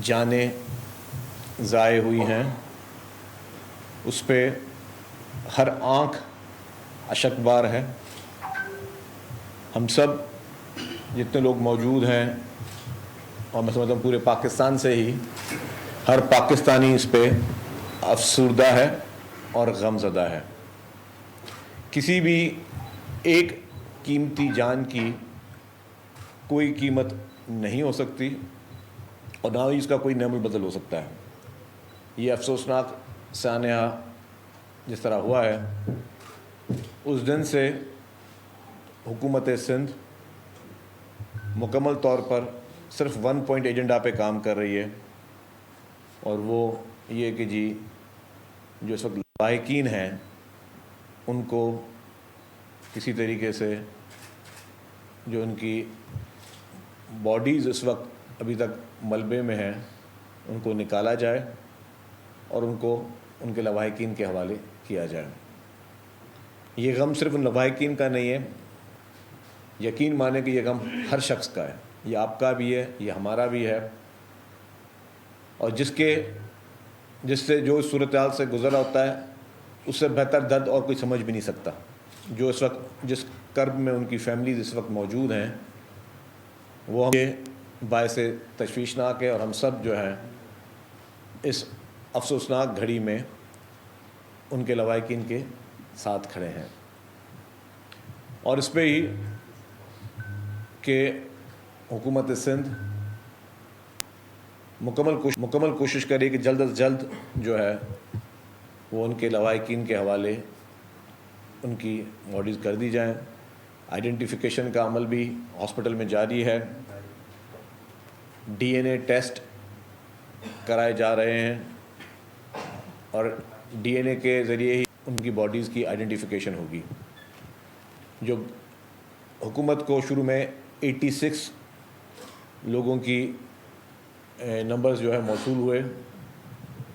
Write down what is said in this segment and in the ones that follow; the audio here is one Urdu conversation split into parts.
جانیں ضائع ہوئی ہیں اس پہ ہر آنکھ اشک بار ہے. ہم سب جتنے لوگ موجود ہیں اور میں سمجھتا ہوں پورے پاکستان سے ہی ہر پاکستانی اس پہ افسردہ ہے اور غم زدہ ہے. کسی بھی ایک قیمتی جان کی کوئی قیمت نہیں ہو سکتی اور نہ ہی اس کا کوئی نعم البدل ہو سکتا ہے. یہ افسوسناک سانحہ جس طرح ہوا ہے اس دن سے حکومت سندھ مکمل طور پر صرف 1 پوائنٹ ایجنڈا پہ کام کر رہی ہے اور وہ یہ کہ جی جو اس وقت لواحقین ہیں ان کو کسی طریقے سے جو ان کی باڈیز اس وقت ابھی تک ملبے میں ہیں ان کو نکالا جائے اور ان کو ان کے لواحقین کے حوالے کیا جائے. یہ غم صرف ان لواحقین کا نہیں ہے, یقین مانیں کہ یہ غم ہر شخص کا ہے. یہ آپ کا بھی ہے, یہ ہمارا بھی ہے, اور جس سے جو اس صورتحال سے گزرا ہوتا ہے اس سے بہتر درد اور کوئی سمجھ بھی نہیں سکتا. جو اس وقت جس کرب میں ان کی فیملیز اس وقت موجود ہیں وہ ہمیں باعث تشویشناک ہے, اور ہم سب جو ہے اس افسوسناک گھڑی میں ان کے لواحقین کے ساتھ کھڑے ہیں. اور اس پہ ہی کہ حکومت سندھ مکمل کوشش کرے کہ جلد از جلد جو ہے وہ ان کے لواحقین کے حوالے ان کی باڈیز کر دی جائیں. آئیڈینٹیفیکیشن کا عمل بھی ہاسپٹل میں جاری ہے, DNA ٹیسٹ کرائے جا رہے ہیں اور DNA کے ذریعے ہی ان کی باڈیز کی آئیڈینٹیفیکیشن ہوگی. جو حکومت کو شروع میں 86 لوگوں کی نمبرز جو ہے موصول ہوئے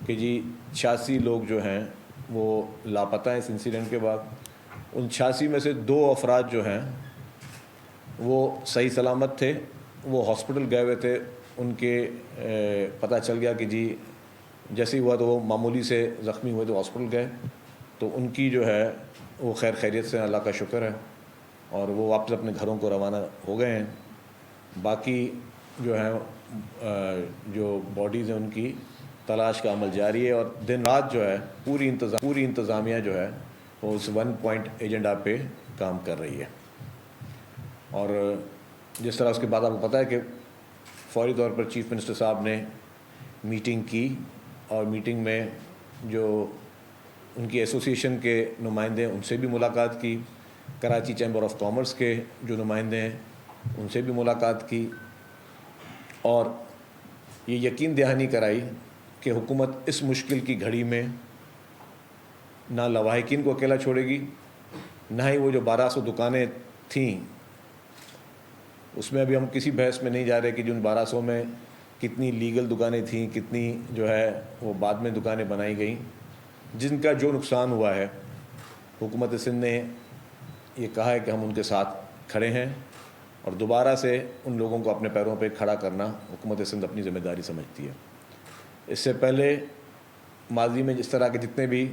کہ جی 86 لوگ جو ہیں وہ لاپتہ ہیں اس انسیڈنٹ کے بعد. ان 86 میں سے 2 افراد جو ہیں وہ صحیح سلامت تھے, وہ ہاسپٹل گئے ہوئے تھے. ان کے پتہ چل گیا کہ جی جیسے ہی ہوا تو وہ معمولی سے زخمی ہوئے تو ہاسپٹل گئے, تو ان کی جو ہے وہ خیر خیریت سے, اللہ کا شکر ہے, اور وہ واپس اپنے گھروں کو روانہ ہو گئے ہیں. باقی جو ہے جو باڈیز ہیں ان کی تلاش کا عمل جاری ہے, اور دن رات جو ہے پوری انتظامیہ جو ہے وہ اس 1 پوائنٹ ایجنڈا پہ کام کر رہی ہے. اور جس طرح اس کے بعد آپ کو پتہ ہے کہ فوری طور پر چیف منسٹر صاحب نے میٹنگ کی, اور میٹنگ میں جو ان کی ایسوسیشن کے نمائندے ہیں ان سے بھی ملاقات کی, کراچی چیمبر آف کامرس کے جو نمائندے ہیں ان سے بھی ملاقات کی, اور یہ یقین دہانی کرائی کہ حکومت اس مشکل کی گھڑی میں نہ لواحقین کو اکیلا چھوڑے گی, نہ ہی وہ جو 1200 دکانیں تھیں اس میں ابھی ہم کسی بحث میں نہیں جا رہے کہ جو ان 1200 میں کتنی لیگل دکانیں تھیں, کتنی جو ہے وہ بعد میں دکانیں بنائی گئیں. جن کا جو نقصان ہوا ہے حکومت سندھ نے یہ کہا ہے کہ ہم ان کے ساتھ کھڑے ہیں, اور دوبارہ سے ان لوگوں کو اپنے پیروں پہ کھڑا کرنا حکومت سندھ اپنی ذمہ داری سمجھتی ہے. اس سے پہلے ماضی میں جس طرح کے جتنے بھی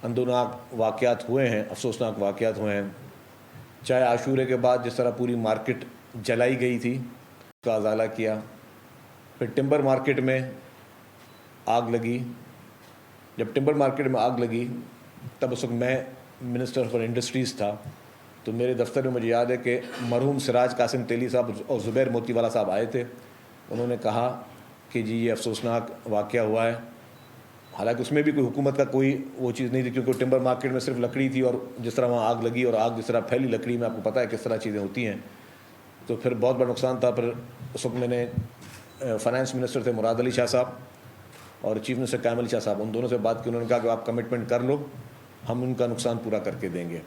اندوناک واقعات ہوئے ہیں, افسوسناک واقعات ہوئے ہیں, چاہے عاشورے کے بعد جس طرح پوری مارکیٹ جلائی گئی تھی اس کا ازالہ کیا, پھر ٹمبر مارکیٹ میں آگ لگی. جب ٹمبر مارکیٹ میں آگ لگی تب اس وقت میں منسٹر فار انڈسٹریز تھا, تو میرے دفتر میں مجھے یاد ہے کہ مرحوم سراج قاسم تیلی صاحب اور زبیر موتی والا صاحب آئے تھے. انہوں نے کہا کہ جی یہ افسوسناک واقعہ ہوا ہے, حالانکہ اس میں بھی کوئی حکومت کا کوئی وہ چیز نہیں تھی, کیونکہ ٹمبر مارکیٹ میں صرف لکڑی تھی, اور جس طرح وہاں آگ لگی اور آگ جس طرح پھیلی لکڑی میں آپ کو پتہ ہے کس طرح چیزیں ہوتی ہیں, تو پھر بہت بڑا نقصان تھا. پھر اس وقت میں نے فائنانس منسٹر تھے مراد علی شاہ صاحب اور چیف منسٹر قائم علی شاہ صاحب, ان دونوں سے بات کی. انہوں نے کہا کہ آپ کمٹمنٹ کر لو, ہم ان کا نقصان پورا کر کے دیں گے.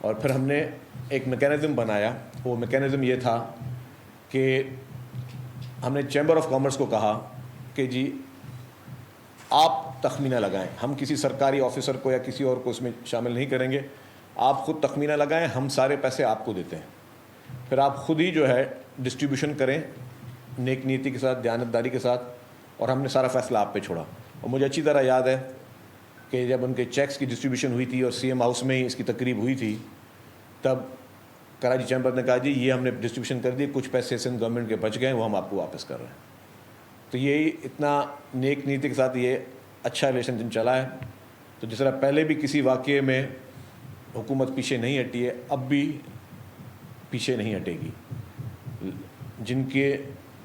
اور پھر ہم نے ایک میکینزم بنایا. وہ میکینزم یہ تھا کہ ہم نے چیمبر آف کامرس کو کہا کہ جی آپ تخمینہ لگائیں, ہم کسی سرکاری آفیسر کو یا کسی اور کو اس میں شامل نہیں کریں گے, آپ خود تخمینہ لگائیں, ہم سارے پیسے آپ کو دیتے ہیں, پھر آپ خود ہی جو ہے ڈسٹریبیوشن کریں نیک نیتی کے ساتھ, دیانتداری کے ساتھ, اور ہم نے سارا فیصلہ آپ پہ چھوڑا. اور مجھے اچھی طرح یاد ہے کہ جب ان کے چیکس کی ڈسٹریبیوشن ہوئی تھی اور سی ایم ہاؤس میں ہی اس کی تقریب ہوئی تھی, تب کراچی چیمبر نے کہا جی یہ ہم نے ڈسٹریبیوشن کر دی, کچھ پیسے سندھ گورنمنٹ کے بچ گئے وہ ہم آپ کو واپس کر رہے ہیں. تو یہی اتنا نیک نیتی کے ساتھ یہ اچھا ریلیشن چلا ہے. تو جس طرح پہلے بھی کسی واقعے میں حکومت پیچھے نہیں ہٹی ہے, اب بھی پیچھے نہیں ہٹے گی. جن کے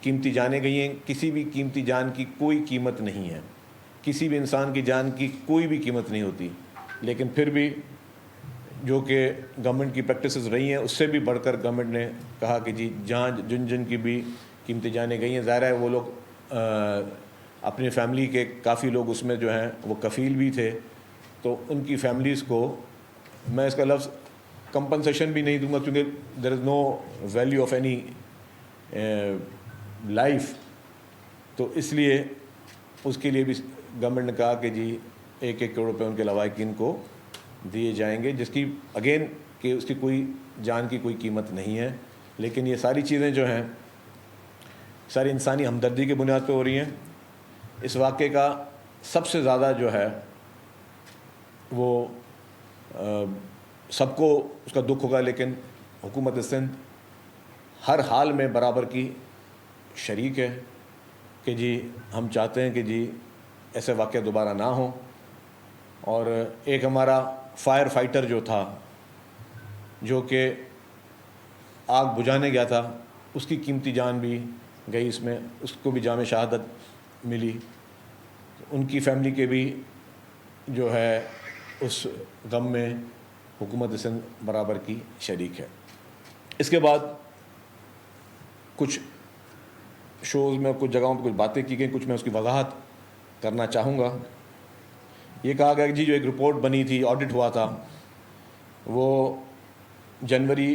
قیمتی جانیں گئی ہیں, کسی بھی قیمتی جان کی کوئی قیمت نہیں ہے, کسی بھی انسان کی جان کی کوئی بھی قیمت نہیں ہوتی, لیکن پھر بھی جو کہ گورنمنٹ کی پریکٹسز رہی ہیں اس سے بھی بڑھ کر گورنمنٹ نے کہا کہ جی جہاں جن کی بھی قیمتی جانیں گئی ہیں, ظاہر ہے وہ لوگ اپنی فیملی کے کافی لوگ اس میں جو ہیں وہ کفیل بھی تھے, تو ان کی فیملیز کو میں اس کا لفظ کمپنسیشن بھی نہیں دوں گا کیونکہ there is no value of any life, تو اس لیے اس کے لیے بھی گورنمنٹ نے کہا کہ جی 1-1 کروڑ روپے ان کے لواحقین کو دیے جائیں گے, جس کی اگین کہ اس کی کوئی جان کی کوئی قیمت نہیں ہے. لیکن یہ ساری چیزیں جو ہیں ساری انسانی ہمدردی کی بنیاد پہ ہو رہی ہیں. اس واقعے کا سب سے زیادہ جو ہے وہ سب کو اس کا دکھ ہوگا, لیکن حکومت سندھ ہر حال میں برابر کی شریک ہے کہ جی ہم چاہتے ہیں کہ جی ایسے واقعہ دوبارہ نہ ہوں. اور ایک ہمارا فائر فائٹر جو تھا جو کہ آگ بجھانے گیا تھا, اس کی قیمتی جان بھی گئی اس میں, اس کو بھی جام شہادت ملی. ان کی فیملی کے بھی جو ہے اس غم میں حکومت سندھ برابر کی شریک ہے. اس کے بعد کچھ شوز میں کچھ جگہوں پہ کچھ باتیں کی گئیں, کچھ میں اس کی وضاحت کرنا چاہوں گا. یہ کہا گیا کہ جی جو ایک رپورٹ بنی تھی, آڈٹ ہوا تھا, وہ جنوری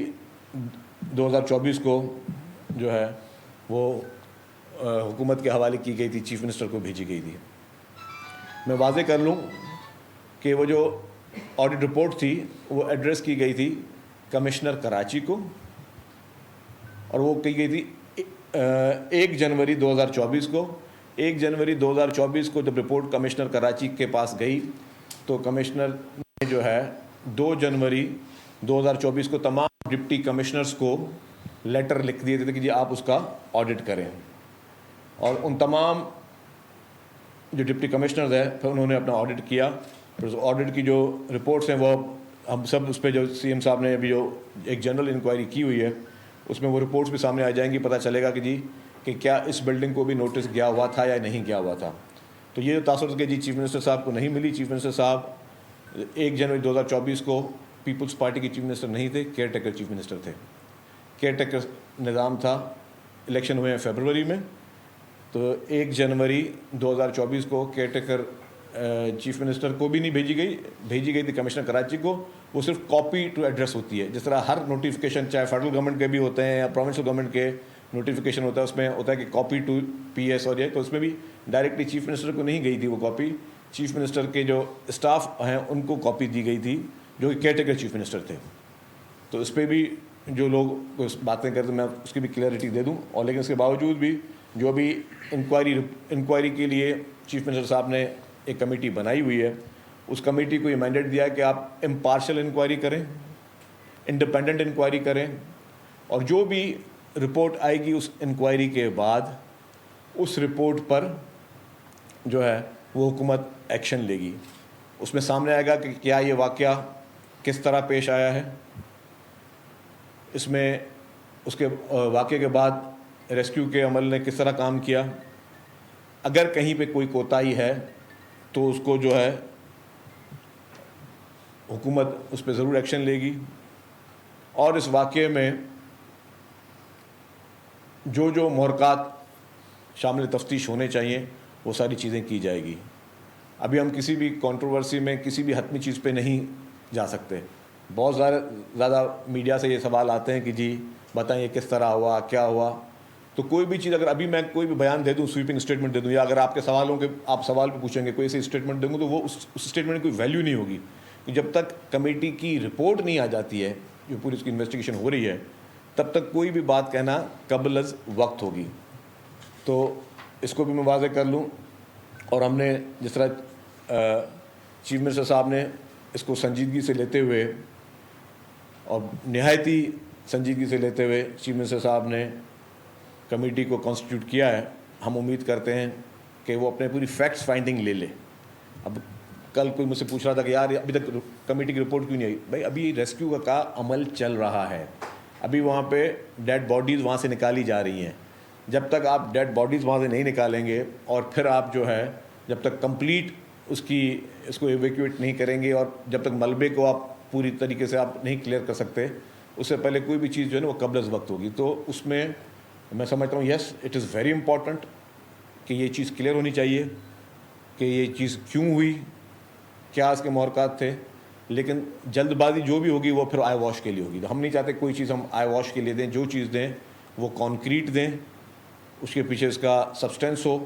2024 کو جو ہے وہ حکومت کے حوالے کی گئی تھی, چیف منسٹر کو بھیجی گئی تھی. میں واضح کر لوں کہ وہ جو آڈٹ رپورٹ تھی وہ ایڈریس کی گئی تھی کمشنر کراچی کو, اور وہ کی گئی تھی 1 جنوری 2024 کو. 1 جنوری 2024 کو جب رپورٹ کمشنر کراچی کے پاس گئی تو کمشنر نے جو ہے 2 جنوری 2024 کو تمام ڈپٹی کمشنرز کو لیٹر لکھ دیے تھے کہ جی آپ اس کا آڈٹ کریں. اور ان تمام جو ڈپٹی کمشنرز ہیں پھر انہوں نے اپنا آڈٹ کیا. پھر آڈٹ کی جو رپورٹس ہیں وہ ہم سب اس پہ جو سی ایم صاحب نے ابھی جو ایک جنرل انکوائری کی ہوئی ہے اس میں وہ رپورٹس بھی سامنے آ جائیں گی, پتہ چلے گا کہ جی کہ کیا اس بلڈنگ کو بھی نوٹس گیا ہوا تھا یا نہیں گیا ہوا تھا. تو یہ تاثر کہ جی چیف منسٹر صاحب کو نہیں ملی. چیف منسٹر صاحب 1 جنوری 2024 کو پیپلز پارٹی کے چیف منسٹر نہیں تھے, کیئر ٹیکر چیف منسٹر تھے. کیئر ٹیکر نظام تھا, الیکشن ہوئے ہیں فیبروری میں, تو 1 جنوری 2024 کو کیئر ٹیکر چیف منسٹر کو بھی نہیں بھیجی گئی تھی کمشنر کراچی کو. وہ صرف کاپی ٹو ایڈریس ہوتی ہے, جس طرح ہر نوٹیفیکیشن چاہے فیڈرل گورنمنٹ کے بھی ہوتے ہیں یا پروونشل گورنمنٹ کے نوٹیفیکیشن ہوتا ہے, اس میں ہوتا ہے کہ کاپی ٹو پی ایس, اور یہ تو اس میں بھی ڈائریکٹلی چیف منسٹر کو نہیں گئی تھی وہ کاپی, چیف منسٹر کے جو اسٹاف ہیں ان کو کاپی دی گئی تھی جو کہ کیئر ٹیکر چیف منسٹر تھے. تو اس پہ بھی جو لوگ باتیں کرتے میں اس کی بھی کلیئرٹی دے دوں. اور لیکن اس کے باوجود بھی جو بھی انکوائری کے لیے چیف منسٹر صاحب نے ایک کمیٹی بنائی ہوئی ہے, اس کمیٹی کو یہ مینڈیٹ دیا کہ آپ امپارشل انکوائری کریں, انڈیپینڈنٹ انکوائری کریں, اور جو بھی رپورٹ آئے گی اس انکوائری کے بعد اس رپورٹ پر جو ہے وہ حکومت ایکشن لے گی. اس میں سامنے آئے گا کہ کیا یہ واقعہ کس طرح پیش آیا ہے, اس میں اس کے واقعے کے بعد ریسکیو کے عمل نے کس طرح کام کیا. اگر کہیں پہ کوئی کوتاہی ہے تو اس کو جو ہے حکومت اس پہ ضرور ایکشن لے گی. اور اس واقعے میں جو محرکات شامل تفتیش ہونے چاہیے وہ ساری چیزیں کی جائے گی. ابھی ہم کسی بھی کنٹروورسی میں کسی بھی حتمی چیز پہ نہیں جا سکتے. بہت زیادہ میڈیا سے یہ سوال آتے ہیں کہ جی بتائیں یہ کس طرح ہوا, کیا ہوا. تو کوئی بھی چیز اگر ابھی میں کوئی بھی بیان دے دوں, سویپنگ اسٹیٹمنٹ دے دوں, یا اگر آپ کے سوالوں کے آپ سوال پہ پوچھیں گے کوئی ایسی اسٹیٹمنٹ دوں گے تو وہ اس اسٹیٹمنٹ کی کوئی ویلیو نہیں ہوگی. جب تک کمیٹی کی رپورٹ نہیں آ جاتی ہے جو پوری اس کی انویسٹیگیشن ہو رہی ہے, تب تک کوئی بھی بات کہنا قبل از وقت ہوگی. تو اس کو بھی میں واضح کر لوں. اور ہم نے جس طرح چیف منسٹر صاحب نے اس کو سنجیدگی سے لیتے ہوئے اور نہایتی سنجیدگی سے لیتے ہوئے چیف منسٹر صاحب نے کمیٹی کو کانسٹیٹیوٹ کیا ہے. ہم امید کرتے ہیں کہ وہ اپنے پوری فیکٹس فائنڈنگ لے لے. اب کل کوئی مجھ سے پوچھ رہا تھا کہ یار ابھی تک کمیٹی کی رپورٹ کیوں نہیں آئی؟ بھائی ابھی ریسکیو کا عمل چل رہا ہے, ابھی وہاں پہ ڈیڈ باڈیز وہاں سے نکالی جا رہی ہیں. جب تک آپ ڈیڈ باڈیز وہاں سے نہیں نکالیں گے اور پھر آپ جو ہے جب تک کمپلیٹ اس کو ایویکویٹ نہیں کریں گے اور جب تک ملبے کو آپ پوری طریقے سے آپ نہیں کلیئر کر سکتے, اس سے پہلے کوئی بھی چیز جو ہے نا وہ قبل از وقت ہوگی. تو اس میں میں سمجھتا ہوں yes it is very important کہ یہ چیز کلیئر ہونی چاہیے کہ یہ چیز کیوں ہوئی, کیا اس کے محرکات تھے. لیکن جلد بازی جو بھی ہوگی وہ پھر آئی واش کے لیے ہوگی. تو ہم نہیں چاہتے کوئی چیز ہم آئی واش کے لیے دیں. جو چیز دیں وہ کانکریٹ دیں, اس کے پیچھے اس کا سبسٹینس ہو,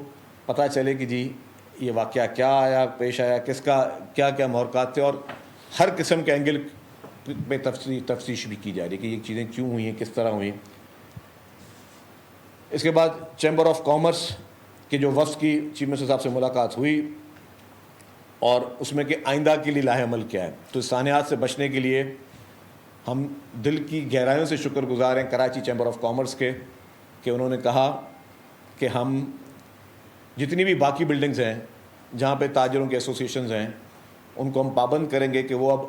پتہ چلے کہ جی یہ واقعہ کیا آیا پیش آیا, کس کا کیا کیا محرکات تھے, اور ہر قسم کے اینگل پہ تفتیش بھی کی جا رہی ہے کہ یہ چیزیں کیوں ہوئی ہیں, کس طرح ہوئیں. اس کے بعد چیمبر آف کامرس کے جو وفد کی چیف منسٹر صاحب سے ملاقات ہوئی اور اس میں کہ آئندہ کے لیے لاہ عمل کیا ہے. تو سانحات سے بچنے کے لیے ہم دل کی گہرائیوں سے شکر گزار ہیں کراچی چیمبر آف کامرس کے کہ انہوں نے کہا کہ ہم جتنی بھی باقی بلڈنگز ہیں جہاں پہ تاجروں کے ایسوسیشنز ہیں ان کو ہم پابند کریں گے کہ وہ اب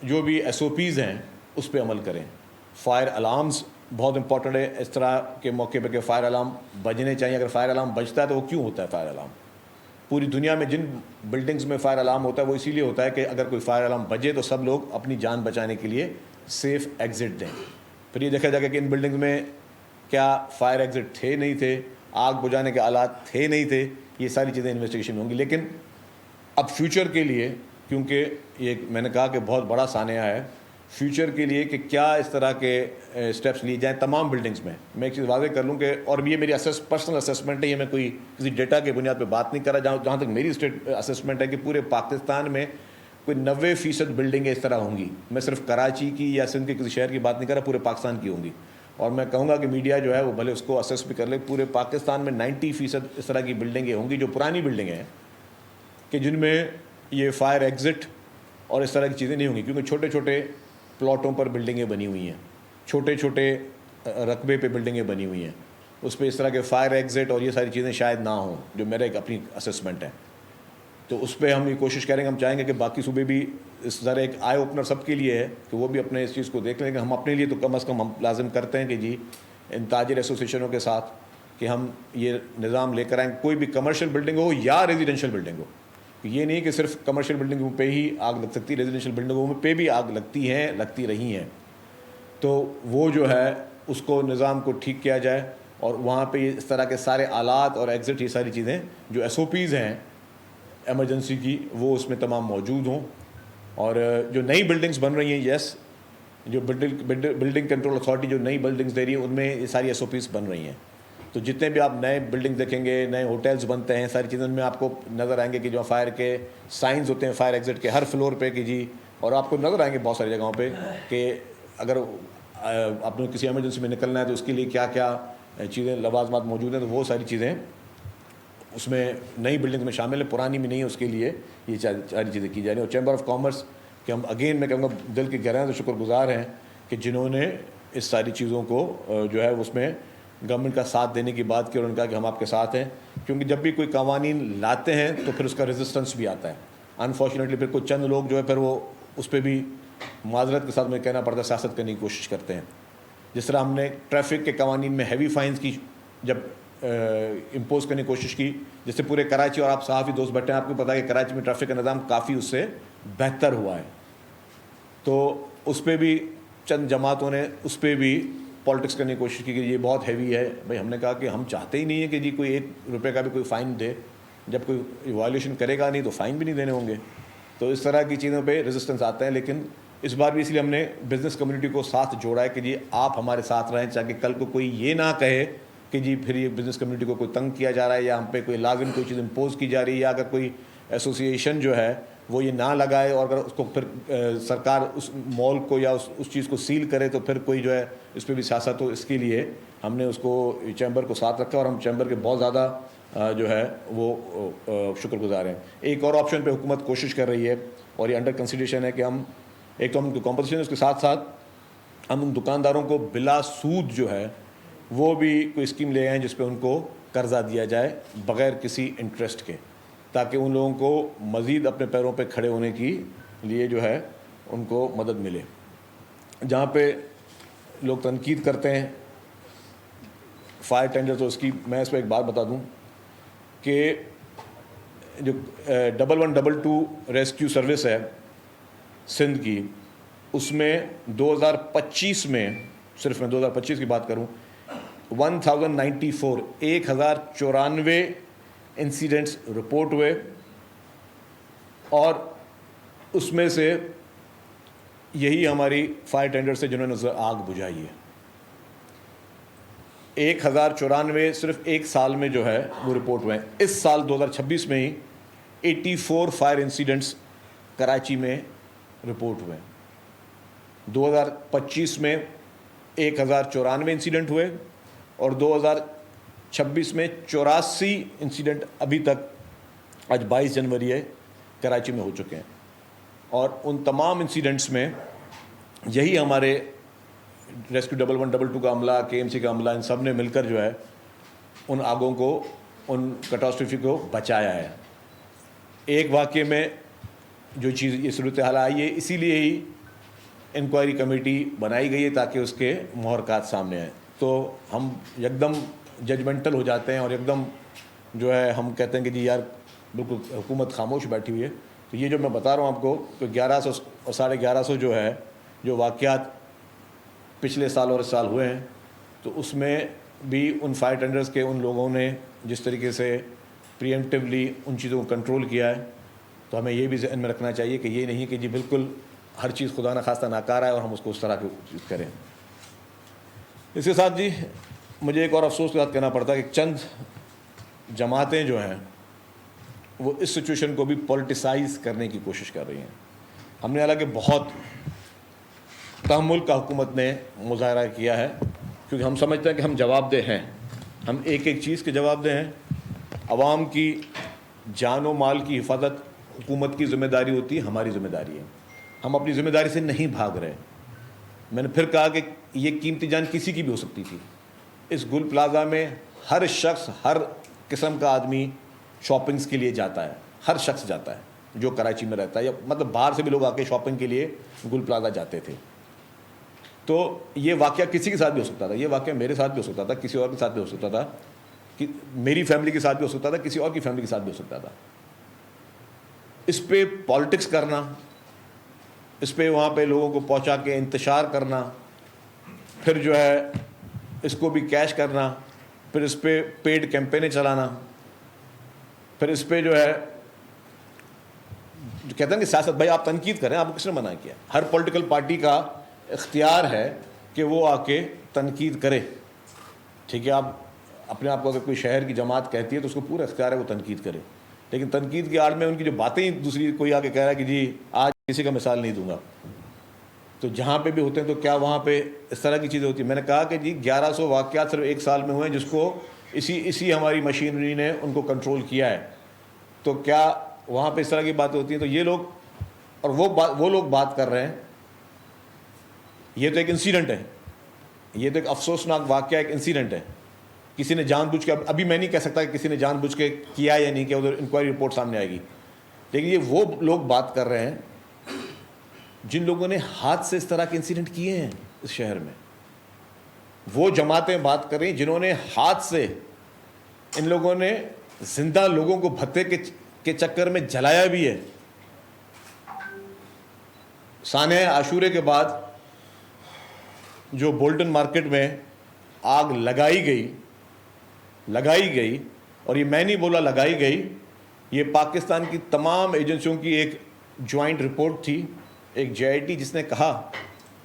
جو بھی ایس او پیز ہیں اس پہ عمل کریں. فائر الارمز بہت امپورٹنٹ ہے اس طرح کے موقع پہ کہ فائر الارم بجنے چاہیے. اگر فائر الارم بجتا ہے تو وہ کیوں ہوتا ہے فائر الارم؟ پوری دنیا میں جن بلڈنگز میں فائر الارم ہوتا ہے وہ اسی لیے ہوتا ہے کہ اگر کوئی فائر الارم بجے تو سب لوگ اپنی جان بچانے کے لیے سیف ایگزٹ دیں. پھر یہ دیکھا جائے گا کہ ان بلڈنگز میں کیا فائر ایگزٹ تھے نہیں تھے, آگ بجھانے کے آلات تھے نہیں تھے, یہ ساری چیزیں انویسٹیگیشن میں ہوں گی. لیکن اب فیوچر کے لیے, کیونکہ یہ میں نے کہا کہ بہت بڑا سانحہ ہے, فیوچر کے لیے کہ کیا اس طرح کے اسٹیپس لیے جائیں تمام بلڈنگز میں. میں ایک چیز واضح کر لوں کہ اور یہ میری پرسنل اسیسمنٹ ہے, یہ میں کوئی کسی ڈیٹا کے بنیاد پہ بات نہیں کر رہا. جہاں تک میری اسیسمنٹ ہے کہ پورے پاکستان میں کوئی 90% بلڈنگیں اس طرح ہوں گی. میں صرف کراچی کی یا سندھ کے کسی شہر کی بات نہیں کر رہا, پورے پاکستان کی ہوں گی. اور میں کہوں گا کہ میڈیا جو ہے وہ بھلے اس کو اسیس بھی کر لے, پورے پاکستان میں 90% اس طرح کی بلڈنگیں ہوں گی جو پرانی بلڈنگیں ہیں کہ جن میں یہ فائر ایگزٹ اور اس طرح کی چیزیں نہیں ہوں گی. کیونکہ چھوٹے چھوٹے پلاٹوں پر بلڈنگیں بنی ہوئی ہیں, چھوٹے چھوٹے رقبے پہ بلڈنگیں بنی ہوئی ہیں, اس پہ اس طرح کے فائر ایگزٹ اور یہ ساری چیزیں شاید نہ ہوں, جو میرا ایک اپنی اسیسمنٹ ہے. تو اس پہ ہم یہ کوشش کریں گے. ہم چاہیں گے کہ باقی صوبے بھی اس ذرا ایک آئی اوپنر سب کے لیے ہے کہ وہ بھی اپنے اس چیز کو دیکھ لیں. کہ ہم اپنے لیے تو کم از کم ہم لازم کرتے ہیں کہ جی ان تاجر ایسوسیشنوں کے ساتھ کہ ہم یہ نظام لے کر آئیں, کوئی بھی کمرشل بلڈنگ ہو یا ریزیڈینشیل بلڈنگ ہو. یہ نہیں کہ صرف کمرشل بلڈنگوں پہ ہی آگ لگ سکتی, ریزیڈینشیل بلڈنگوں پہ بھی آگ لگتی ہیں, لگتی رہی ہیں. تو وہ جو ہے اس کو نظام کو ٹھیک کیا جائے اور وہاں پہ اس طرح کے سارے آلات اور ایگزٹ, یہ ساری چیزیں جو ایس او پیز ہیں ایمرجنسی کی وہ اس میں تمام موجود ہوں. اور جو نئی بلڈنگز بن رہی ہیں, یس جو بلڈنگ کنٹرول اتھارٹی جو نئی بلڈنگز دے رہی ہے ان میں یہ ساری ایس او پیز بن رہی ہیں. تو جتنے بھی آپ نئے بلڈنگ دیکھیں گے, نئے ہوٹلز بنتے ہیں, ساری چیزیں ان میں آپ کو نظر آئیں گے کہ جو فائر کے سائنز ہوتے ہیں فائر ایگزٹ کے ہر فلور پہ کہ جی, اور آپ کو نظر آئیں گے بہت ساری جگہوں پہ کہ اگر آپ نے کسی ایمرجنسی میں نکلنا ہے تو اس کے لیے کیا کیا چیزیں لوازمات موجود ہیں. تو وہ ساری چیزیں اس میں نئی بلڈنگ میں شامل ہے, پرانی میں نہیں ہے, اس کے لیے یہ ساری چیزیں کی جا رہی ہیں. اور چیمبر آف کامرس کہ ہم اگین میں کہوں گا دل کی گہرائیوں سے شکر گزار ہیں کہ جنہوں نے اس ساری چیزوں کو جو ہے اس میں گورنمنٹ کا ساتھ دینے کی بات کی اور انہوں نے کہا کہ ہم آپ کے ساتھ ہیں. کیونکہ جب بھی کوئی قوانین لاتے ہیں تو پھر اس کا ریزسٹنس بھی آتا ہے. انفارچونیٹلی پھر کوئی چند لوگ جو ہے پھر وہ اس پہ بھی معذرت کے ساتھ مجھے کہنا پڑتا ہے سیاست کرنے کی کوشش کرتے ہیں. جس طرح ہم نے ٹریفک کے قوانین میں ہیوی فائنز کی جب امپوز کرنے کی کوشش کی, جس سے پورے کراچی, اور آپ صحافی دوست بیٹھے ہیں آپ کو پتہ ہے کہ کراچی میں ٹریفک کا نظام کافی اس سے بہتر ہوا ہے. تو اس پہ بھی چند جماعتوں نے اس پہ بھی پالیٹکس کرنے کی کوشش کی کہ یہ بہت ہیوی ہے. بھائی ہم نے کہا کہ ہم چاہتے ہی نہیں ہیں کہ جی کوئی ₹1 کا بھی کوئی فائن دے, جب کوئی وائلیشن کرے گا نہیں تو فائن بھی نہیں دینے ہوں گے. تو اس طرح کی چیزوں پہ ریزسٹنس آتا ہے. لیکن اس بار بھی اس لیے ہم نے بزنس کمیونٹی کو ساتھ جوڑا ہے کہ جی آپ ہمارے ساتھ رہیں, تاکہ کل کو کوئی یہ نہ کہے کہ جی پھر یہ بزنس کمیونٹی کو کوئی تنگ کیا جا رہا ہے یا ہم پہ کوئی لازم کوئی چیز امپوز کی جا رہی ہے, یا اگر کوئی ایسوسیشن جو ہے وہ یہ نہ لگائے اور اگر اس کو پھر سرکار اس مال کو یا اس چیز کو سیل کرے تو پھر کوئی جو ہے اس پہ بھی سیاست ہو. اس کے لیے ہم نے اس کو چیمبر کو ساتھ رکھا اور ہم چیمبر کے بہت زیادہ جو ہے وہ شکر گزار ہیں. ایک اور آپشن پہ حکومت کوشش کر رہی ہے اور یہ انڈر کنسیڈریشن ہے کہ ہم ایک تو ہم ان کو کمپنسیشن، اس کے ساتھ ساتھ ہم ان دکانداروں کو بلا سود جو ہے وہ بھی کوئی اسکیم لے آئیں جس پہ ان کو قرضہ دیا جائے بغیر کسی انٹرسٹ کے، تاکہ ان لوگوں کو مزید اپنے پیروں پہ کھڑے ہونے کی لیے جو ہے ان کو مدد ملے. جہاں پہ لوگ تنقید کرتے ہیں فائر ٹینڈر، تو اس کی میں اس پہ ایک بات بتا دوں کہ جو 1122 ریسکیو سروس ہے سندھ کی، اس میں 2025 میں، صرف میں 2025 کی بات کروں، 1094 انسیڈنٹس رپورٹ ہوئے، اور اس میں سے یہی ہماری فائر ٹینڈر سے جنہوں نے آگ بجھائی ہے، 1094 صرف ایک سال میں جو ہے وہ رپورٹ ہوئے ہیں. اس سال 2026 میں ہی 84 فائر انسیڈنٹس کراچی میں رپورٹ ہوئے ہیں. 2025 میں 1094 انسیڈنٹ ہوئے اور 2026 میں 84 انسیڈنٹ ابھی تک، آج 22 جنوری ہے، کراچی میں ہو چکے ہیں. اور ان تمام انسیڈنٹس میں یہی ہمارے ریسکیو 1122 کا عملہ، KMC کا عملہ، ان سب نے مل کر جو ہے ان آگوں کو، ان کٹاسٹرفی کو بچایا ہے. ایک واقعے میں جو چیز یہ صورتحال آئی ہے، اسی لیے ہی انکوائری کمیٹی بنائی گئی ہے تاکہ اس کے محرکات سامنے آئیں. تو ہم یکدم ججمنٹل ہو جاتے ہیں اور یکدم جو ہے ہم کہتے ہیں کہ جی یار بالکل حکومت خاموش بیٹھی ہوئی ہے. تو یہ جو میں بتا رہا ہوں آپ کو کہ 1100 اور 1150 جو ہے جو واقعات پچھلے سال اور اس سال ہوئے ہیں، تو اس میں بھی ان فائر ٹینڈرز کے ان لوگوں نے جس طریقے سے پریمپٹیولی ان چیزوں کو کنٹرول کیا ہے، تو ہمیں یہ بھی ذہن میں رکھنا چاہیے کہ یہ نہیں کہ جی بالکل ہر چیز خدا نخواستہ ناکارہ ہے اور ہم اس کو اس طرح کی چیز کریں. اس کے ساتھ جی مجھے ایک اور افسوس کے ساتھ کہنا پڑتا ہے کہ چند جماعتیں جو ہیں وہ اس سچویشن کو بھی پولیٹیسائز کرنے کی کوشش کر رہی ہیں. ہم نے حالانکہ بہت تحمل کا حکومت نے مظاہرہ کیا ہے، کیونکہ ہم سمجھتے ہیں کہ ہم جواب دہ ہیں، ہم ایک ایک چیز کے جواب دہ ہیں. عوام کی جان و مال کی حفاظت حکومت کی ذمہ داری ہوتی ہے، ہماری ذمہ داری ہے. ہم اپنی ذمہ داری سے نہیں بھاگ رہے. میں نے پھر کہا کہ یہ قیمتی جان کسی کی بھی ہو سکتی تھی. اس گل پلازا میں ہر شخص، ہر قسم کا آدمی شاپنگز کے لیے جاتا ہے، ہر شخص جاتا ہے جو کراچی میں رہتا ہے، یا مطلب باہر سے بھی لوگ آ کے شاپنگ کے لیے گل پلازا جاتے تھے. تو یہ واقعہ کسی کے ساتھ بھی ہو سکتا تھا، یہ واقعہ میرے ساتھ بھی ہو سکتا تھا، کسی اور کے ساتھ بھی ہو سکتا تھا، کہ میری فیملی کے ساتھ بھی ہو سکتا تھا، کسی اور کی فیملی کے ساتھ بھی ہو سکتا تھا. اس پہ پالیٹکس کرنا، اس پہ وہاں پہ لوگوں کو پہنچا کے انتشار کرنا، پھر جو ہے اس کو بھی کیش کرنا، پھر اس پہ پیڈ کیمپینیں چلانا، پھر اس پہ جو ہے جو کہتے ہیں کہ سیاست، بھائی آپ تنقید کریں، آپ کو کس نے منع کیا؟ ہر پولیٹیکل پارٹی کا اختیار ہے کہ وہ آ کے تنقید کرے. ٹھیک ہے، آپ اپنے آپ کو اگر کوئی شہر کی جماعت کہتی ہے تو اس کو پورا اختیار ہے وہ تنقید کرے، لیکن تنقید کی آڑ میں ان کی جو باتیں دوسری کوئی آ کے کہہ رہا ہے کہ جی آج کسی کا مثال نہیں دوں گا، تو جہاں پہ بھی ہوتے ہیں تو کیا وہاں پہ اس طرح کی چیزیں ہوتی ہیں؟ میں نے کہا کہ جی 1100 واقعات صرف ایک سال میں ہوئے ہیں، جس کو اسی ہماری مشینری نے ان کو کنٹرول کیا ہے. تو کیا وہاں پہ اس طرح کی باتیں ہوتی ہیں؟ تو یہ لوگ اور وہ لوگ بات کر رہے ہیں. یہ تو ایک انسیڈنٹ ہے، یہ تو ایک افسوسناک واقعہ، ایک انسیڈنٹ ہے. کسی نے جان بوجھ کے، ابھی میں نہیں کہہ سکتا کہ کسی نے جان بوجھ کے کیا یا نہیں کیا، ادھر انکوائری رپورٹ سامنے آئے گی، لیکن یہ وہ لوگ بات کر رہے ہیں جن لوگوں نے ہاتھ سے اس طرح کے انسیڈنٹ کیے ہیں اس شہر میں. وہ جماعتیں بات کر رہی ہیں جنہوں نے ہاتھ سے، ان لوگوں نے زندہ لوگوں کو بھتے کے چکر میں جلایا بھی ہے. سانحہ عاشورے کے بعد جو بولٹن مارکیٹ میں آگ لگائی گئی، اور یہ میں نہیں بولا، لگائی گئی، یہ پاکستان کی تمام ایجنسیوں کی ایک جوائنٹ رپورٹ تھی، ایک JIT جس نے کہا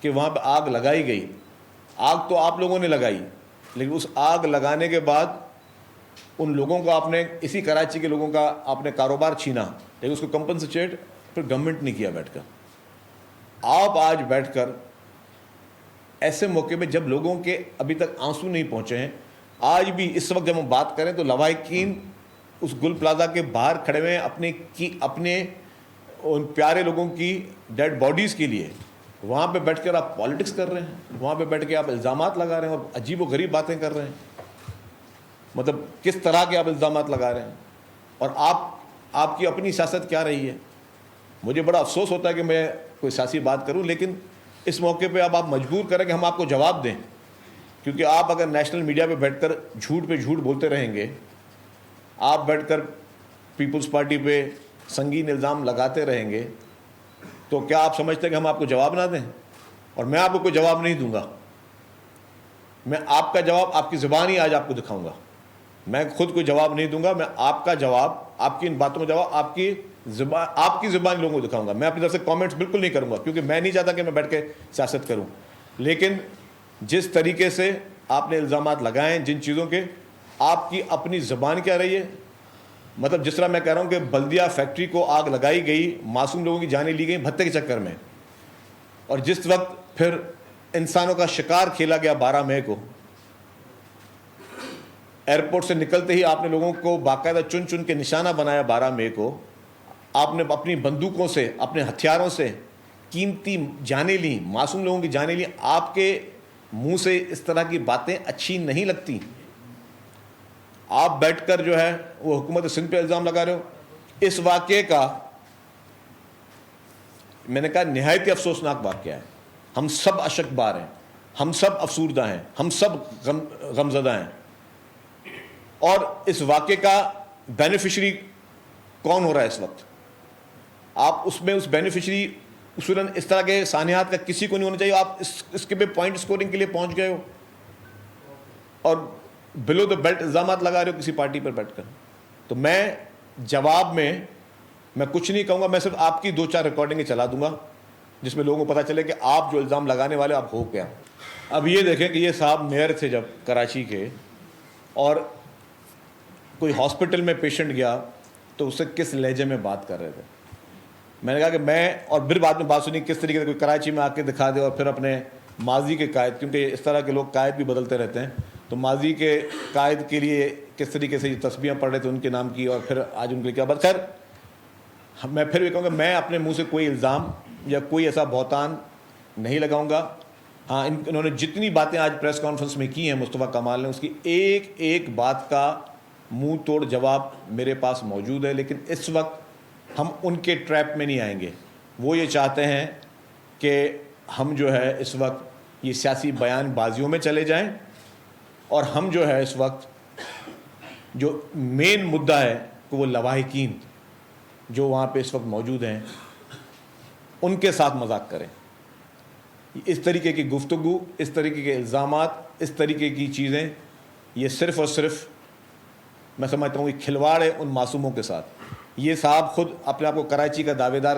کہ وہاں پہ آگ لگائی گئی. آگ تو آپ لوگوں نے لگائی، لیکن اس آگ لگانے کے بعد ان لوگوں کو آپ نے، اسی کراچی کے لوگوں کا آپ نے کاروبار چھینا، لیکن اس کو کمپنسیٹ پھر گورنمنٹ نے کیا بیٹھ کر. آپ آج بیٹھ کر ایسے موقع میں جب لوگوں کے ابھی تک آنسو نہیں پہنچے ہیں، آج بھی اس وقت جب ہم بات کریں تو لواحقین اس گل پلازا کے باہر کھڑے ہوئے ہیں اپنے ان پیارے لوگوں کی ڈیڈ باڈیز کے لیے. وہاں پہ بیٹھ کر آپ پالیٹکس کر رہے ہیں, وہاں پہ بیٹھ کے آپ الزامات لگا رہے ہیں اور عجیب و غریب باتیں کر رہے ہیں. مطلب کس طرح کے آپ الزامات لگا رہے ہیں, اور آپ کی اپنی سیاست کیا رہی ہے. مجھے بڑا افسوس ہوتا ہے کہ میں کوئی سیاسی بات کروں, لیکن اس موقع پہ اب آپ مجبور کریں کہ ہم آپ کو جواب دیں, کیونکہ آپ اگر نیشنل میڈیا پہ بیٹھ کر جھوٹ پہ جھوٹ بولتے رہیں گے, آپ بیٹھ کر پیپلز پارٹی پہ سنگین الزام لگاتے رہیں گے, تو کیا آپ سمجھتے ہیں کہ ہم آپ کو جواب نہ دیں؟ اور میں آپ کو کوئی جواب نہیں دوں گا. میں آپ کا جواب آپ کی زبان ہی آج آپ کو دکھاؤں گا. میں خود کوئی جواب نہیں دوں گا, میں آپ کا جواب, آپ کی ان باتوں میں جواب آپ کی زبان لوگوں کو دکھاؤں گا. میں اپنی طرف سے کامنٹس بالکل نہیں کروں گا, کیونکہ میں نہیں چاہتا کہ میں بیٹھ کے سیاست کروں. لیکن جس طریقے سے آپ نے الزامات لگائے ہیں جن چیزوں کے, آپ کی اپنی زبان کیا رہی ہے. مطلب جس طرح میں کہہ رہا ہوں کہ بلدیہ فیکٹری کو آگ لگائی گئی, معصوم لوگوں کی جانیں لی گئیں بھتے کے چکر میں, اور جس وقت پھر انسانوں کا شکار کھیلا گیا 12 مئی کو, ایئرپورٹ سے نکلتے ہی آپ نے لوگوں کو باقاعدہ چن چن کے نشانہ بنایا. 12 مئی کو آپ نے اپنی بندوقوں سے, اپنے ہتھیاروں سے قیمتی جانیں لیں, معصوم لوگوں کی جانیں لیں. آپ کے منہ سے اس طرح کی باتیں اچھی نہیں لگتی. آپ بیٹھ کر جو ہے وہ حکومت سندھ پہ الزام لگا رہے ہو. اس واقعے کا میں نے کہا نہایت افسوسناک واقعہ ہے. ہم سب اشک بار ہیں, ہم سب افسردہ ہیں, ہم سب غمزدہ ہیں. اور اس واقعے کا بینیفیشری کون ہو رہا ہے اس وقت؟ آپ اس بینیفیشری اصولاً اس طرح کے سانحات کا کسی کو نہیں ہونا چاہیے. آپ اس کے پہ پوائنٹ سکورنگ کے لیے پہنچ گئے ہو اور بلو دا بیلٹ الزامات لگا رہے ہو کسی پارٹی پر بیٹھ کر. تو میں جواب میں کچھ نہیں کہوں گا, میں صرف آپ کی 2-4 ریکارڈنگیں چلا دوں گا جس میں لوگوں کو پتہ چلے کہ آپ جو الزام لگانے والے آپ ہو کیا. اب یہ دیکھیں کہ یہ صاحب میئر تھے جب کراچی کے, اور کوئی ہاسپٹل میں پیشنٹ گیا تو اس سے کس لہجے میں بات کر رہے تھے. میں نے کہا کہ میں, اور پھر بعد میں بات سنی کس طریقے سے کوئی کراچی میں آ کے دکھا دے اور پھر اپنے ماضی کے قائد, کیونکہ اس طرح کے لوگ قائد بھی بدلتے رہتے ہیں, تو ماضی کے قائد کے لیے کس طریقے سے یہ تسبیحاں پڑھ رہے تھے ان کے نام کی, اور پھر آج ان کے کیا بات. خیر میں پھر بھی کہوں گا میں اپنے منہ سے کوئی الزام یا کوئی ایسا بہتان نہیں لگاؤں گا. ہاں, انہوں نے جتنی باتیں آج پریس کانفرنس میں کی ہیں مصطفیٰ کمال نے, اس کی ایک ایک بات کا منہ توڑ جواب میرے پاس موجود ہے. لیکن اس وقت ہم ان کے ٹریپ میں نہیں آئیں گے. وہ یہ چاہتے ہیں کہ ہم جو ہے اس وقت یہ سیاسی بیان بازیوں میں چلے جائیں, اور ہم جو ہے اس وقت جو مین مدعا ہے کہ وہ لواحقین جو وہاں پہ اس وقت موجود ہیں ان کے ساتھ مذاق کریں. اس طریقے کی گفتگو, اس طریقے کے الزامات, اس طریقے کی چیزیں, یہ صرف اور صرف میں سمجھتا ہوں کہ کھلواڑ ہے ان معصوموں کے ساتھ. یہ صاحب خود اپنے آپ کو کراچی کا دعوے دار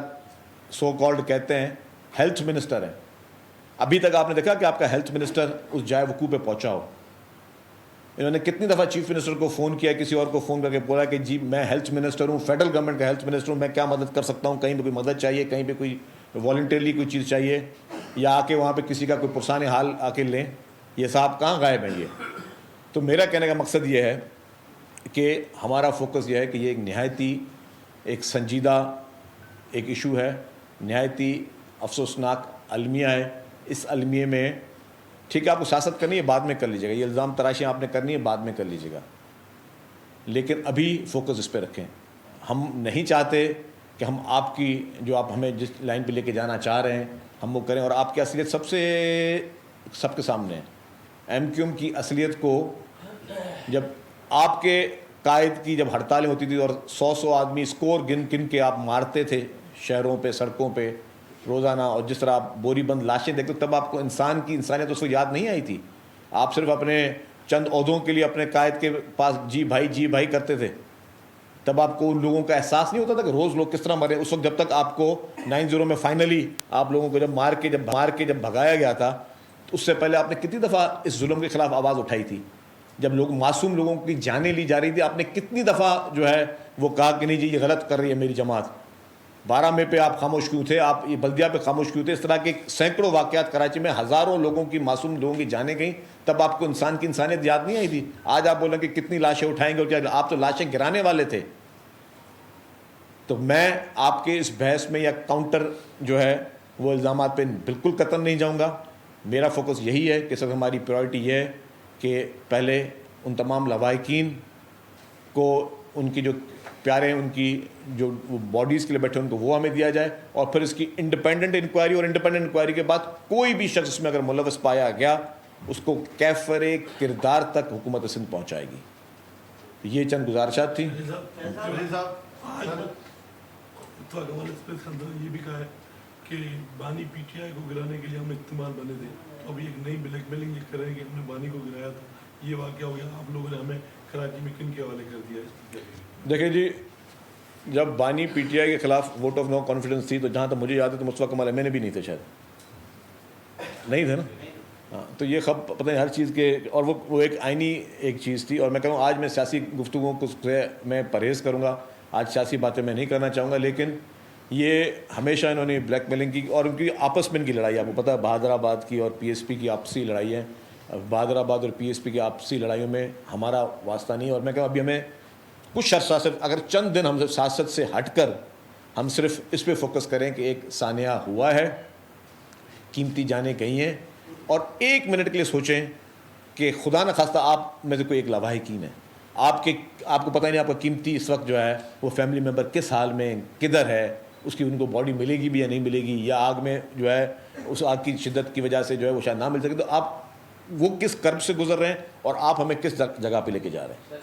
سو کالڈ کہتے ہیں, ہیلتھ منسٹر ہیں. ابھی تک آپ نے دیکھا کہ آپ کا ہیلتھ منسٹر اس جائے وقوع پہ پہنچا ہو. انہوں نے کتنی دفعہ چیف منسٹر کو فون کیا, کسی اور کو فون کر کے بولا کہ جی میں ہیلتھ منسٹر ہوں, فیڈرل گورنمنٹ کا ہیلتھ منسٹر ہوں, میں کیا مدد کر سکتا ہوں, کہیں پہ کوئی مدد چاہیے, کہیں پہ کوئی والنٹیرلی کوئی چیز چاہیے, یا آ کے وہاں پہ کسی کا کوئی پرسان حال آ کے لیں. یہ صاحب کہاں غائب ہیں یہ. تو میرا کہنے کا مقصد یہ ہے کہ ہمارا فوکس یہ ہے کہ یہ ایک نہایتی ایک سنجیدہ ایک ایشو ہے, نہایتی افسوسناک المیہ ہے. اس المیے میں ٹھیک ہے آپ کو سیاست کرنی ہے بعد میں کر لیجیے گا, یہ الزام تراشیاں آپ نے کرنی ہے بعد میں کر لیجیے گا, لیکن ابھی فوکس اس پہ رکھیں. ہم نہیں چاہتے کہ ہم آپ کی جو آپ ہمیں جس لائن پہ لے کے جانا چاہ رہے ہیں ہم وہ کریں, اور آپ کی اصلیت سب کے سامنے ہے. ایم کیو ایم کی اصلیت کو جب آپ کے قائد کی جب ہڑتالیں ہوتی تھی اور 100 آدمی اسکور گن کے آپ مارتے تھے شہروں پہ, سڑکوں پہ روزانہ, اور جس طرح آپ بوری بند لاشیں دیکھتے تب آپ کو انسان کی انسانیت اس کو یاد نہیں آئی تھی. آپ صرف اپنے چند عہدوں کے لیے اپنے قائد کے پاس جی بھائی کرتے تھے. تب آپ کو ان لوگوں کا احساس نہیں ہوتا تھا کہ روز لوگ کس طرح مرے. اس وقت جب تک آپ کو 9/0 میں فائنلی آپ لوگوں کو جب مار کے بھگایا گیا تھا, تو اس سے پہلے آپ نے کتنی دفعہ اس ظلم کے خلاف آواز اٹھائی تھی. جب لوگ معصوم لوگوں کی جانیں لی جا رہی تھی, آپ نے کتنی دفعہ جو ہے وہ کہا کہ نہیں جی یہ غلط کر رہی ہے میری جماعت. 12 مئی پہ آپ خاموش کیوں تھے, آپ یہ بلدیہ پہ خاموش کیوں تھے. اس طرح کے سینکڑوں واقعات کراچی میں, ہزاروں لوگوں کی, معصوم لوگوں کی جانیں گئیں, تب آپ کو انسان کی انسانیت یاد نہیں آئی تھی. آج آپ بولیں کہ کتنی لاشیں اٹھائیں گے, اور آپ تو لاشیں گرانے والے تھے. تو میں آپ کے اس بحث میں یا کاؤنٹر جو ہے وہ الزامات پہ بالکل قطعاً نہیں جاؤں گا. میرا فوکس یہی ہے کہ سب ہماری پرائرٹی یہ ہے کہ پہلے ان تمام لواحقین کو ان کی جو پیارے ہیں, ان کی جو باڈیز کے لیے بیٹھے ان کو وہ ہمیں دیا جائے, اور پھر اس کی انڈیپینڈنٹ انکوائری, اور انڈیپینڈنٹ انکوائری کے بعد کوئی بھی شخص اس میں اگر ملوث پایا گیا اس کو کیفر کردار تک حکومت سندھ پہنچائے گی. یہ چند گزارشات تھیں. یہ بھی کہا ہے کہ بانی پی ٹی آئی کو گرانے کے لیے ہم احتمال بنے تھے, تو ابھی ایک نئی بلیک میلنگ یہ کر رہے ہیں کہ ہم نے بانی کو گرایا تھا. یہ واقعہ ہو گیا, آپ لوگوں نے ہمیں کراچی میں کن کے حوالے کر دیا ہے؟ دیکھیں جی, جب بانی پی ٹی آئی کے خلاف ووٹ آف نو کانفیڈنس تھی, تو جہاں تک مجھے یاد ہے تو مصطفیٰ کمال ایم این اے بھی نہیں تھے, شاید نہیں تھے نا. ہاں, تو یہ پتہ نہیں ہر چیز کے, اور وہ ایک آئینی ایک چیز تھی. اور میں کہوں آج میں سیاسی گفتگو کو سے میں پرہیز کروں گا, آج سیاسی باتیں میں نہیں کرنا چاہوں گا. لیکن یہ ہمیشہ انہوں نے بلیک میلنگ کی, اور ان کی آپس میں ان کی لڑائی, آپ کو پتہ ہے بہادر آباد کی اور پی ایس پی کی آپسی لڑائی ہے. بہادر آباد اور پی ایس پی کی آپسی لڑائیوں میں ہمارا واسطہ نہیں. اور میں کہوں ابھی ہمیں کچھ عرصہ صرف اگر چند دن ہم سیاست سے ہٹ کر ہم صرف اس پہ فوکس کریں کہ ایک سانحہ ہوا ہے, قیمتی جانیں گئی ہیں, اور 1 منٹ کے لیے سوچیں کہ خدا نہ خواستہ آپ میں سے کوئی ایک لواحقین ہے, آپ کو پتہ ہی نہیں آپ کا قیمتی اس وقت جو ہے وہ فیملی ممبر کس حال میں کدھر ہے, اس کی ان کو باڈی ملے گی بھی یا نہیں ملے گی, یا آگ میں جو ہے اس آگ کی شدت کی وجہ سے جو ہے وہ شاید نہ مل سکے. تو آپ وہ کس کرب سے گزر رہے ہیں, اور آپ ہمیں کس جگہ پہ لے کے جا رہے ہیں.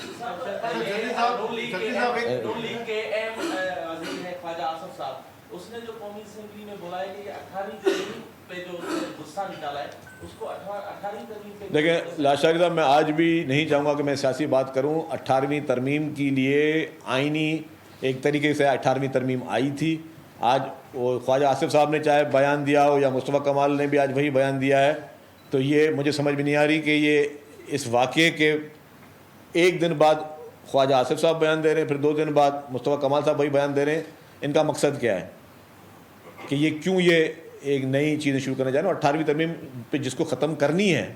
اس نے جو قومی اسمبلی میں بولا ہے کہ 18ویں ترمیم پہ جو غصہ نکالا ہے اس کو 18ویں ترمیم پہ. دیکھیں لاشاری صاحب, میں آج بھی نہیں چاہوں گا کہ میں سیاسی بات کروں. 18ویں ترمیم کے لیے آئینی ایک طریقے سے 18ویں ترمیم آئی تھی. آج وہ خواجہ آصف صاحب نے چاہے بیان دیا ہو یا مصطفیٰ کمال نے بھی آج وہی بیان دیا ہے, تو یہ مجھے سمجھ میں نہیں آ رہی کہ یہ اس واقعے کے 1 دن بعد خواجہ آصف صاحب بیان دے رہے ہیں, پھر 2 دن بعد مصطفیٰ کمال صاحب وہی بیان دے رہے ہیں. ان کا مقصد کیا ہے کہ یہ کیوں یہ ایک نئی چیزیں شروع کرنا چاہ رہے ہیں؟ اور 18ویں ترمیم پہ جس کو ختم کرنی ہے,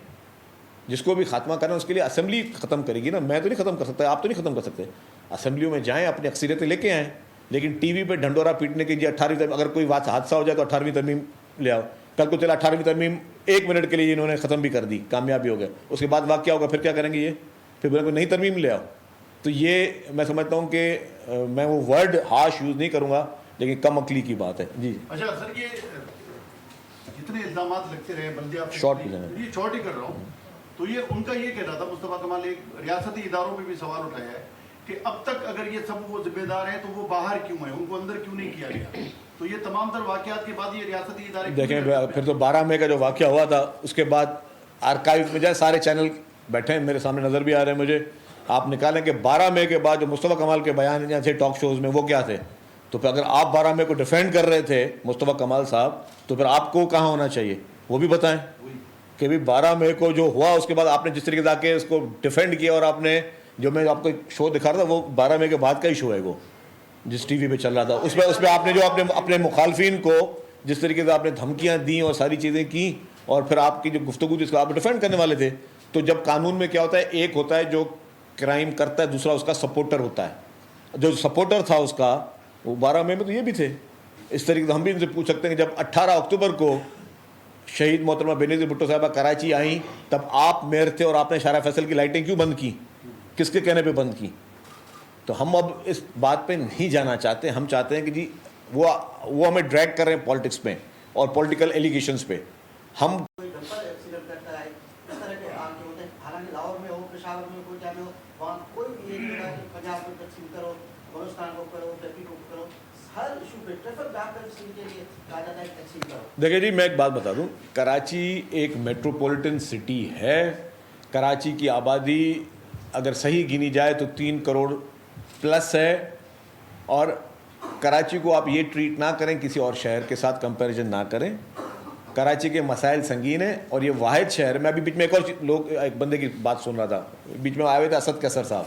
جس کو بھی خاتمہ کرنا ہے, اس کے لیے اسمبلی ختم کرے گی نا. میں تو نہیں ختم کر سکتا, آپ تو نہیں ختم کر سکتے. اسمبلیوں میں جائیں, اپنی اکثریتیں لے کے آئیں, لیکن ٹی وی پہ ڈھنڈورا پیٹنے کے لیے 18ویں ترمیم, اگر کوئی حادثہ ہو جائے تو 18ویں ترمیم لے آؤ. کل کو چلا 18ویں ترمیم 1 منٹ کے لیے انہوں نے ختم بھی کر دی, کامیابی ہو گئے, اس کے بعد واقعہ ہوگا, پھر کیا کریں گے یہ, پھر بولیں گے نئی ترمیم لے آؤ. تو یہ میں سمجھتا ہوں کہ میں وہ ورڈ ہارش یوز نہیں کروں گا, لیکن کم عقلی کی بات ہے. جی اچھا سر, یہ جتنے الزامات لگتے رہے بلدیہ شارٹ یہ شارٹ ہی کر رہا ہوں, تو یہ ان کا یہ کہنا تھا, مصطفیٰ کمال ایک ریاستی اداروں پہ بھی سوال اٹھایا ہے کہ اب تک اگر یہ سب وہ ذمہ دار ہیں تو وہ باہر کیوں ہیں, ان کو اندر کیوں نہیں کیا گیا. تو یہ تمام تر واقعات کے بعد یہ ریاستی ادارے دیکھیں, پھر تو 12 مئی کا جو واقعہ ہوا تھا اس کے بعد آرکائیو میں جائے, سارے چینل بیٹھے ہیں میرے سامنے نظر بھی آ رہے ہیں مجھے, آپ نکالیں کہ 12 مئی کے بعد جو مصطفیٰ کمال کے بیان جہاں تھے ٹاک شوز میں وہ کیا تھے. تو پھر اگر آپ 12 مئی کو ڈیفینڈ کر رہے تھے مصطفیٰ کمال صاحب, تو پھر آپ کو کہاں ہونا چاہیے وہ بھی بتائیں کہ بھی 12 مئی کو جو ہوا اس کے بعد آپ نے جس طریقے سے آ کے اس کو ڈیفینڈ کیا, اور آپ نے جو میں آپ کو شو دکھا رہا تھا وہ 12 مئی کے بعد کا ہی شو ہے, وہ جس ٹی وی پہ چل رہا تھا, اس پہ آپ نے جو اپنے مخالفین کو جس طریقے سے آپ نے دھمکیاں دیں اور ساری چیزیں کی, اور پھر آپ کی جو گفتگو جس کو آپ ڈیفینڈ کرنے والے تھے. تو جب قانون میں کیا ہوتا ہے, ایک ہوتا ہے جو کرائم کرتا ہے, دوسرا اس کا سپورٹر ہوتا ہے. جو سپورٹر تھا اس کا وہ 12 مئی میں تو یہ بھی تھے. اس طریقے سے ہم بھی ان سے پوچھ سکتے ہیں کہ جب 18 اکتوبر کو شہید محترمہ بینظیر بھٹو صاحبہ کراچی آئیں تب آپ میئر تھے, اور آپ نے شارع فیصل کی لائٹیں کیوں بند کی, کس کے کہنے پہ بند کی. تو ہم اب اس بات پہ نہیں جانا چاہتے. ہم چاہتے ہیں کہ جی وہ ہمیں ڈریگ کر رہے ہیں پالیٹکس میں اور پولیٹیکل ایلیگیشنز پہ. ہم دیکھیں جی, میں ایک بات بتا دوں, کراچی ایک میٹروپولیٹن سٹی ہے. کراچی کی آبادی اگر صحیح گنی جائے تو 3 کروڑ پلس ہے, اور کراچی کو آپ یہ ٹریٹ نہ کریں کسی اور شہر کے ساتھ کمپیریزن نہ کریں. کراچی کے مسائل سنگین ہیں, اور یہ واحد شہر. میں ابھی بیچ میں ایک اور ایک بندے کی بات سن رہا تھا, بیچ میں آئے ہوئے تھے اسد کیسر صاحب,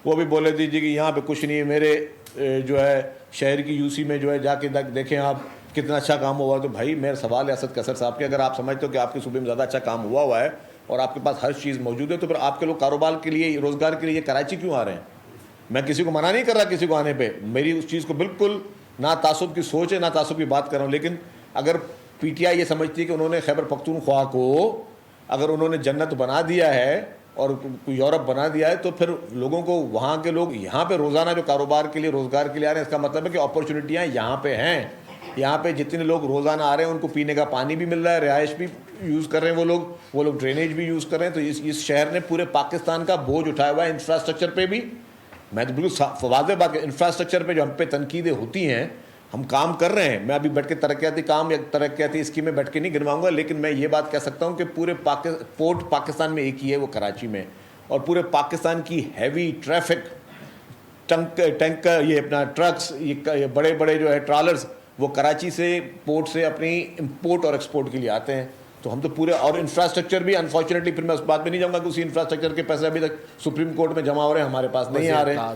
وہ بھی بولے دیجیے کہ یہاں پہ کچھ نہیں ہے، میرے جو ہے شہر کی UC میں جو ہے جا کے دیکھیں آپ کتنا اچھا کام ہوا. تو بھائی میرا سوال ہے اسد قیصر صاحب کہ اگر آپ سمجھتے ہو کہ آپ کے صوبے میں زیادہ اچھا کام ہوا ہے اور آپ کے پاس ہر چیز موجود ہے، تو پھر آپ کے لوگ کاروبار کے لیے، روزگار کے لیے یہ کراچی کیوں آ رہے ہیں؟ میں کسی کو منع نہیں کر رہا کسی کو آنے پہ، میری اس چیز کو بالکل نہ تعصب کی سوچ ہے نہ تعصب کی بات کر رہا ہوں. لیکن اگر PTI یہ سمجھتی ہے کہ انہوں نے خیبر پختونخوا کو اگر انہوں نے جنت بنا دیا ہے اور یورپ بنا دیا ہے، تو پھر لوگوں کو، وہاں کے لوگ یہاں پہ روزانہ جو کاروبار کے لیے، روزگار کے لیے آ رہے ہیں، اس کا مطلب ہے کہ اپرچونٹیاں یہاں پہ ہیں. یہاں پہ جتنے لوگ روزانہ آ رہے ہیں ان کو پینے کا پانی بھی مل رہا ہے، رہائش بھی یوز کر رہے ہیں وہ لوگ ڈرینیج بھی یوز کر رہے ہیں. تو اس شہر نے پورے پاکستان کا بوجھ اٹھایا ہوا ہے انفراسٹرکچر پہ بھی. میں تو بالکل واضح بات کہ انفراسٹرکچر پہ جو ہم پہ تنقیدیں ہوتی ہیں، ہم کام کر رہے ہیں. میں ابھی بیٹھ کے ترقیاتی کام یا ترقیاتی اسکیمیں بیٹھ کے نہیں گنواؤں گا، لیکن میں یہ بات کہہ سکتا ہوں کہ پورے پورٹ پاکستان میں ایک ہی ہے، وہ کراچی میں. اور پورے پاکستان کی ہیوی ٹریفک، ٹینکر، یہ اپنا ٹرکس، یہ بڑے بڑے جو ہے ٹرالرز، وہ کراچی سے پورٹ سے اپنی امپورٹ اور ایکسپورٹ کے لیے آتے ہیں. تو ہم تو پورے، اور انفراسٹرکچر بھی انفارچونیٹلی، پھر میں اس بات میں نہیں جاؤں گا کہ اسی انفراسٹرکچر کے پیسے ابھی تک سپریم کورٹ میں جمع ہو رہے ہیں، ہمارے پاس نہیں آ رہے ہیں.